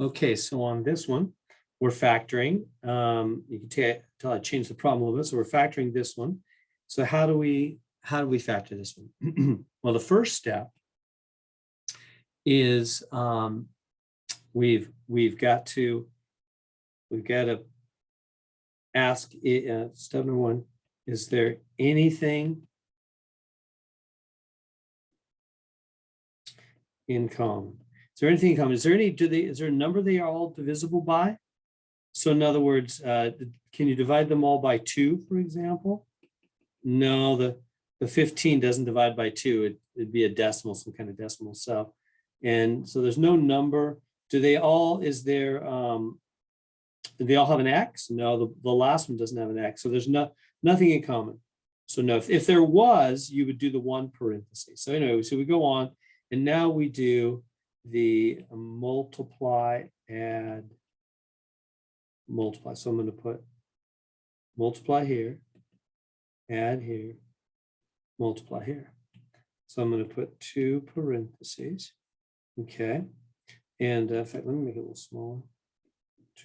Okay, so on this one, we're factoring. You can tell I changed the problem a little bit. So we're factoring this one. So how do we factor this one? Well, the first step is we've got to ask step number one, is there anything in common? Is there anything in common? Is there a number they are all divisible by? So in other words, can you divide them all by 2, for example? No, the 15 doesn't divide by 2. It'd be a decimal, some kind of decimal. So there's no number. Do they all have an X? No, the last one doesn't have an X. So there's nothing in common. So no, if there was, you would do the 1 parenthesis. So anyway, so we go on, and now we do the multiply, add, multiply. So I'm going to put multiply here, add here, multiply here. So I'm going to put 2 parentheses. Okay. And in fact, let me make it a little smaller.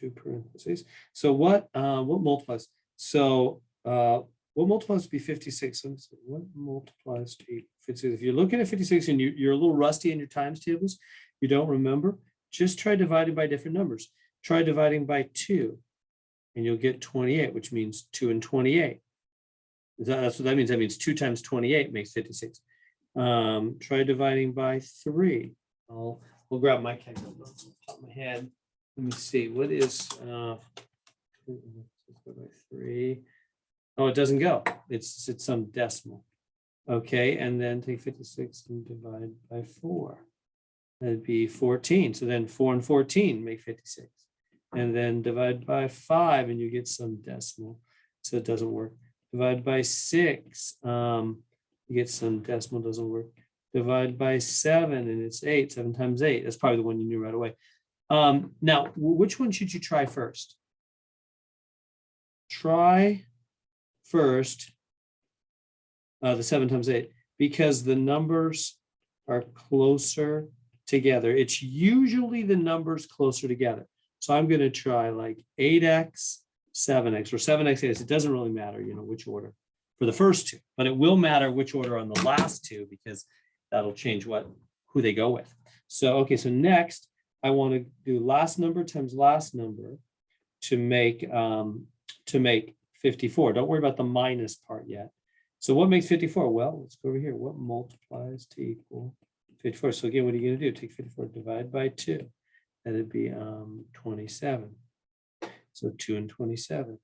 2 parentheses. So what multiplies? So what multiplies to be 56? What multiplies to 56? If you're looking at 56 and you're a little rusty in your times tables, you don't remember, just try dividing by different numbers. Try dividing by 2, and you'll get 28, which means 2 and 28. That's what that means. That means 2 times 28 makes 56. Try dividing by 3. We'll grab my calculator off the top of my head. Let me see. What is 3? Oh, it doesn't go. It's some decimal. Okay, and then take 56 and divide by 4. That'd be 14. So then 4 and 14 make 56. And then divide by 5 and you get some decimal. So it doesn't work. Divide by 6. You get some decimal, doesn't work. Divide by 7 and it's 8. 7 times 8. That's probably the one you knew right away. Now, which one should you try first? Try first the 7 times 8, because the numbers are closer together. It's usually the numbers closer together. So I'm going to try like 8x, 7x, or 7x, 8x. It doesn't really matter, which order for the first 2, but it will matter which order on the last 2, because that'll change who they go with. So, okay, so next I want to do last number times last number to make 54. Don't worry about the minus part yet. So what makes 54? Well, let's go over here. What multiplies to equal 54? So again, what are you going to do? Take 54, divide by 2. That'd be 27. So 2 and 27.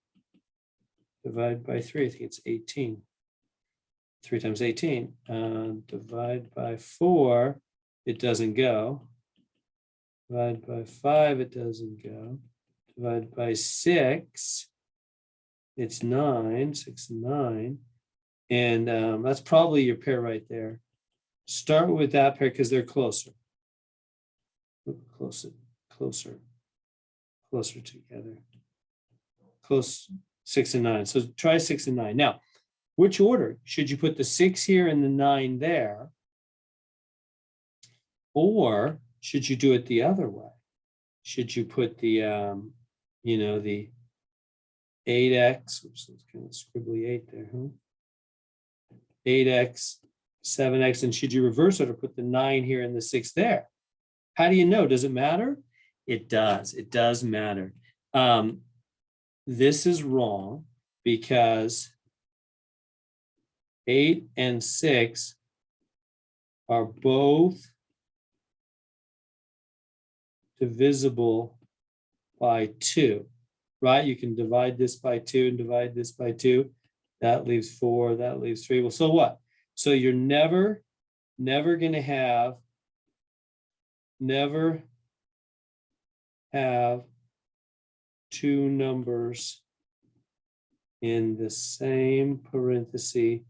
Divide by 3, I think it's 18. 3 times 18. Divide by 4, it doesn't go. Divide by 5, it doesn't go. Divide by 6, it's 9, 6 and 9. And that's probably your pair right there. Start with that pair because they're closer. Closer together. Close, 6 and 9. So try 6 and 9. Now, which order? Should you put the 6 here and the 9 there? Or should you do it the other way? Should you put the, the 8x, which is kind of scribbly 8 there, huh? 8x, 7x, and should you reverse it or put the 9 here and the 6 there? How do you know? Does it matter? It does. It does matter. This is wrong because 8 and 6 are both divisible by 2, right? You can divide this by 2 and divide this by 2. That leaves 4, that leaves 3. Well, so what? So you're never going to have, two numbers in the same parenthesis,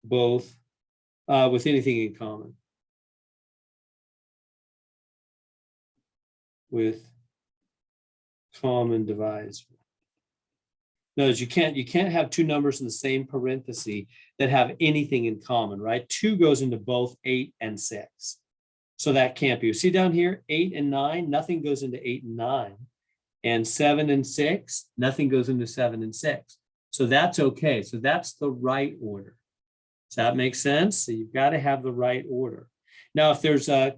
both with anything in common. With common divisor. Notice you can't have two numbers in the same parenthesis that have anything in common, right? 2 goes into both 8 and 6. So that can't be. See down here, 8 and 9, nothing goes into 8 and 9. And 7 and 6, nothing goes into 7 and 6. So that's okay. So that's the right order. Does that make sense? So you've got to have the right order. Now, if there's a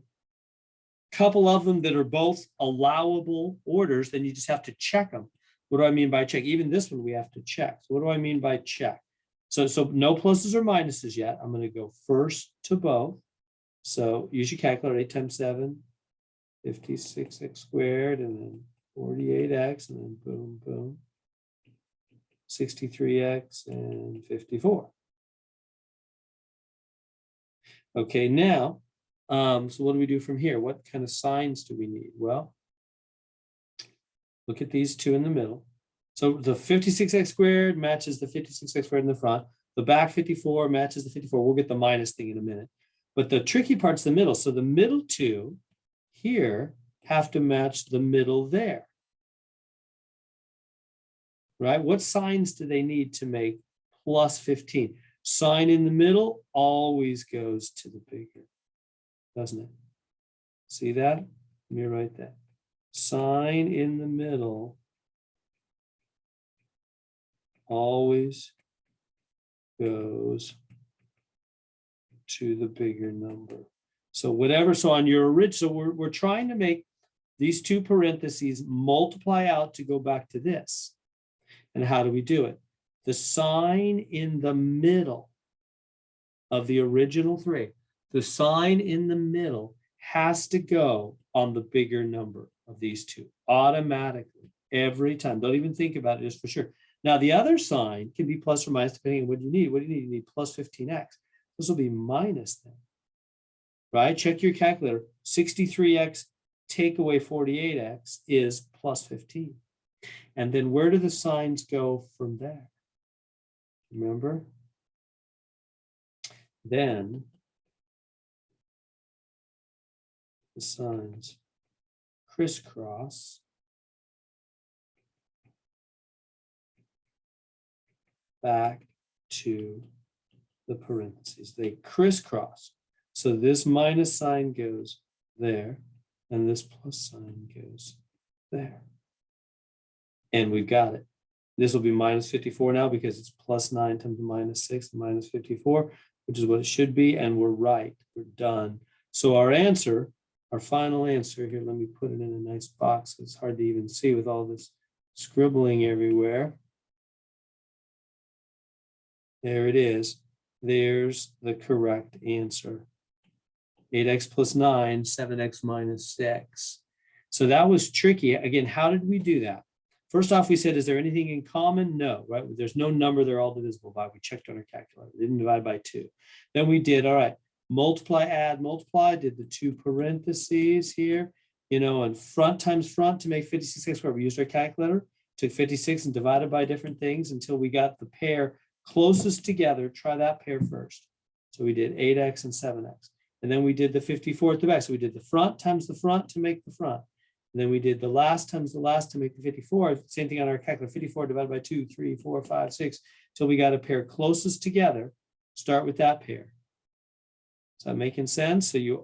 couple of them that are both allowable orders, then you just have to check them. What do I mean by check? Even this one we have to check. So what do I mean by check? So no pluses or minuses yet. I'm going to go first to both. So use your calculator, 8 times 7, 56x squared, and then 48x, and then boom, boom, 63x and 54. Okay, now, so what do we do from here? What kind of signs do we need? Well, look at these two in the middle. So the 56x squared matches the 56x squared in the front. The back 54 matches the 54. We'll get the minus thing in a minute. But the tricky part's the middle. So the middle two here have to match the middle there. Right? What signs do they need to make plus 15? Sign in the middle always goes to the bigger, doesn't it? See that? Let me write that. Sign in the middle always goes to the bigger number. So whatever, so on your original, we're trying to make these two parentheses multiply out to go back to this. And how do we do it? The sign in the middle of the original 3, the sign in the middle has to go on the bigger number of these two automatically every time. Don't even think about it, just for sure. Now, the other sign can be plus or minus depending on what you need. What do you need? You need plus 15x. This will be minus then, right? Check your calculator. 63x take away 48x is plus 15. And then where do the signs go from there? Remember? Then the signs crisscross back to the parentheses. They crisscross. So this minus sign goes there, and this plus sign goes there. And we've got it. This will be minus 54 now because it's plus 9 times minus 6 and minus 54, which is what it should be. And we're right. We're done. So our answer, our final answer here, let me put it in a nice box. It's hard to even see with all this scribbling everywhere. There it is. There's the correct answer. 8x plus 9, 7x minus 6. So that was tricky. Again, how did we do that? First off, we said, is there anything in common? No, right? There's no number they're all divisible by. We checked on our calculator. We didn't divide by 2. Then we did, all right, multiply, add, multiply, did the 2 parentheses here, and front times front to make 56x squared. We used our calculator, took 56 and divided by different things until we got the pair closest together. Try that pair first. So we did 8x and 7x. And then we did the 54 at the back. So we did the front times the front to make the front. And then we did the last times the last to make the 54. Same thing on our calculator, 54 divided by 2, 3, 4, 5, 6, till we got a pair closest together. Start with that pair. Is that making sense? So you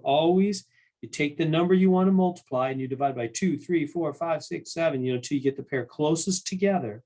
take the number you want to multiply and you divide by 2, 3, 4, 5, 6, 7, till you get the pair closest together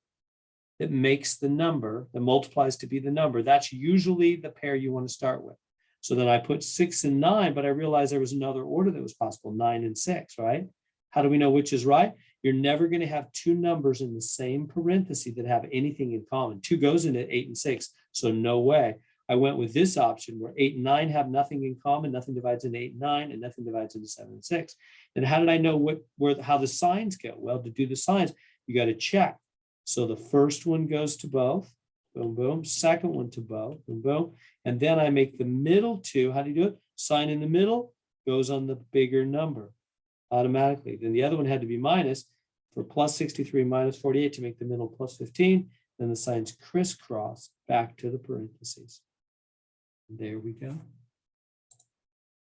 that makes the number, that multiplies to be the number. That's usually the pair you want to start with. So then I put 6 and 9, but I realized there was another order that was possible, 9 and 6, right? How do we know which is right? You're never going to have two numbers in the same parenthesis that have anything in common. 2 goes into 8 and 6, so no way. I went with this option where 8 and 9 have nothing in common, nothing divides into 8 and 9, and nothing divides into 7 and 6. And how did I know how the signs go? Well, to do the signs, you got to check. So the first one goes to both, boom, boom. Second one to both, boom, boom. And then I make the middle two. How do you do it? Sign in the middle goes on the bigger number automatically. Then the other one had to be minus for plus 63 minus 48 to make the middle plus 15. Then the signs crisscross back to the parentheses. There we go.